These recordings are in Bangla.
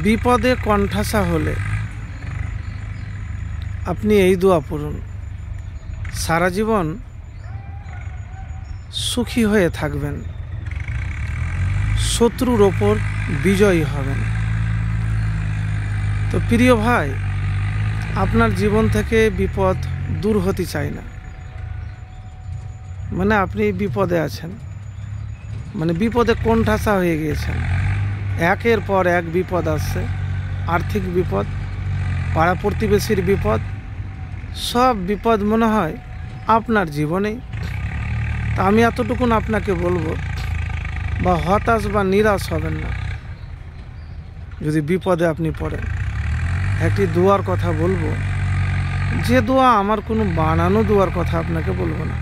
বিপদে কণ্ঠাসা হলে আপনি এই দোয়া পড়ুন, সারা জীবন সুখী হয়ে থাকবেন, শত্রুর ওপর বিজয়ী হবেন। তো প্রিয় ভাই, আপনার জীবন থেকে বিপদ দূর হতে চায় না, মানে আপনি বিপদে আছেন, মানে বিপদে কোণঠাসা হয়ে গিয়েছেন। একের পর এক বিপদ আসছে, আর্থিক বিপদ, পাড়া প্রতিবেশীর বিপদ, সব বিপদ মনে হয় আপনার জীবনেই। তা আমি এতটুকুন আপনাকে বলবো, বা হতাশ বা নিরাশ হবেন না। যদি বিপদে আপনি পড়েন, একটি দোয়ার কথা বলবো, যে দোয়া আমার কোনো বানানো দোয়ার কথা আপনাকে বলবো না,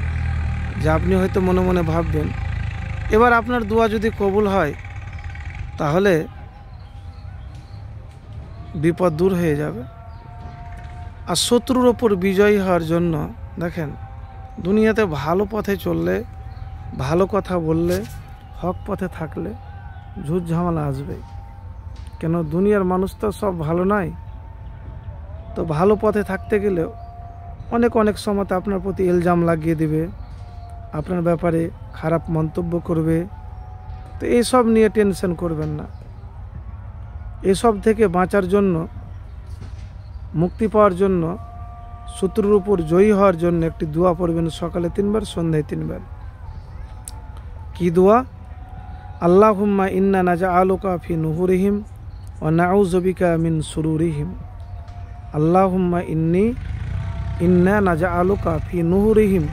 যে আপনি হয়তো মনে মনে ভাববেন। এবার আপনার দোয়া যদি কবুল হয় তাহলে বিপদ দূর হয়ে যাবে। আর শত্রুর ওপর বিজয়ী হওয়ার জন্য দেখেন, দুনিয়াতে ভালো পথে চললে, ভালো কথা বললে, হক পথে থাকলে ঝুট ঝামেলা আসবে। কেন, দুনিয়ার মানুষ তো সব ভালো নয়। তো ভালো পথে থাকতে গেলেও অনেক সময় আপনার প্রতি ইলজাম লাগিয়ে দেবে, আপনার ব্যাপারে খারাপ মন্তব্য করবে। তো এইসব নিয়ে টেনশন করবেন না। এসব থেকে বাঁচার জন্য, মুক্তি পাওয়ার জন্য, শত্রুর উপর জয়ী হওয়ার জন্য একটি দোয়া পড়বেন, সকালে 3 বার, সন্ধ্যায় 3 বার। কি দোয়া? আল্লাহুম্মা ইন্না নাজআলুকা ফি নুহুরিহিম ওয়া নাউযু বিকা মিন শুরুরিহিম। আল্লাহুম্মা ইন্না নাজআলুকা ফি নুহুরিহিম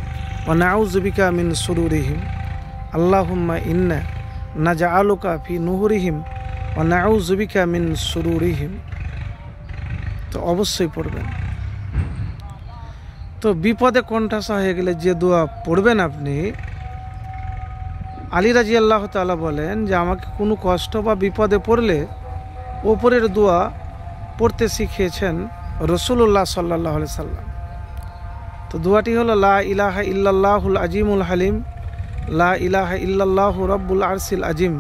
ওয়া নাউযু বিকা মিন শুরুরিহিম। আল্লাহুম্মা ইন্না নাজআলুকা ফি নুহুরিহিম ওয়া নাউযু বিকা মিন শুরুরিহিম। তো অবশ্যই পড়বেন। তো বিপদে কণ্ঠাসা হয়ে গেলে যে দোয়া পড়বেন আপনি, আলী রাদিয়াল্লাহু তাআলা বলেন যে আমাকে কোনো কষ্ট বা বিপদে পড়লে ওপরের দোয়া পড়তে শিখিয়েছেন রাসূলুল্লাহ সাল্লাল্লাহু আলাইহি সাল্লাম। তো দোয়াটি হলো, লা ইলাহা ইল্লাল্লাহুল আজিমুল হালিম, লা ইলাহা ইল্লাল্লাহু রাব্বুল আরশিল আজিম,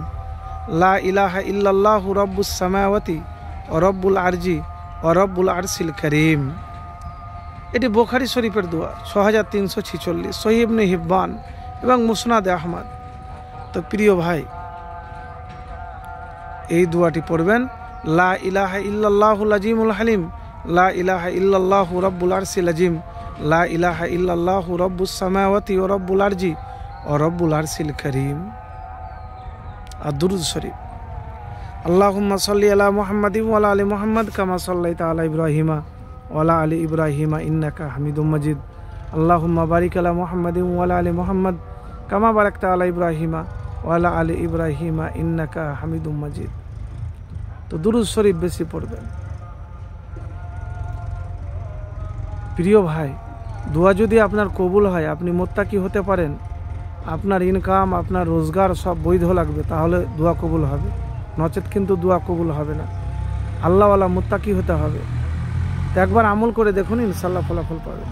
লা ইলাহা ইল্লাল্লাহু রাব্বুস সামাওয়াতি ওয়া রাব্বুল আরজি ওয়া রাব্বুল আরশিল কারীম। এটি বুখারী শরীফের দোয়া, 6346, সহিহ ইবনে হিব্বান এবং মুসনাদে আহমদ। তো প্রিয় ভাই, এই দোয়াটি পড়বেন, লা ইলাহা ইল্লাল্লাহুল আজিমুল হালিম, লা ইলাহা ইল্লাল্লাহু রাব্বুল আরশিল আজিম, লা ইলাহা ইল্লাল্লাহু রাব্বুস সামাওয়াতি ওয়া রাব্বুল আরজি ওয়া রাব্বুল আরশিল কারীম। আর দুরূদ শরীফ, আল্লাহুম্মা সাল্লি আলা মুহাম্মাদিন ওয়া আলা আলি মুহাম্মাদ কামা সাল্লাইতা আলা ইব্রাহিমা ওয়া আলা আলি ইব্রাহিমা ইন্নাকা হামিদুম মাজিদ। আল্লাহুম্মা বারিক আলা মুহাম্মাদিন ওয়া আলা আলি মুহাম্মাদ কামা বারাকতা আলা ইব্রাহিমা ওয়া আলা আলি ইব্রাহিমা ইন্নাকা হামিদুম মাজিদ। তো দুরূদ শরীফ বেশি পড়বেন। প্রিয় ভাই, দোয়া যদি আপনার কবুল হয়, আপনি মুত্তাকি হতে পারেন, আপনার ইনকাম, আপনার রোজগার সব বৈধ লাগবে, তাহলে দোয়া কবুল হবে। নচেত কিন্তু দোয়া কবুল হবে না। আল্লাহওয়ালা মুত্তাকি হতে হবে। তো একবার আমল করে দেখুন, ইনশাআল্লাহ ফলাফল পাবেন।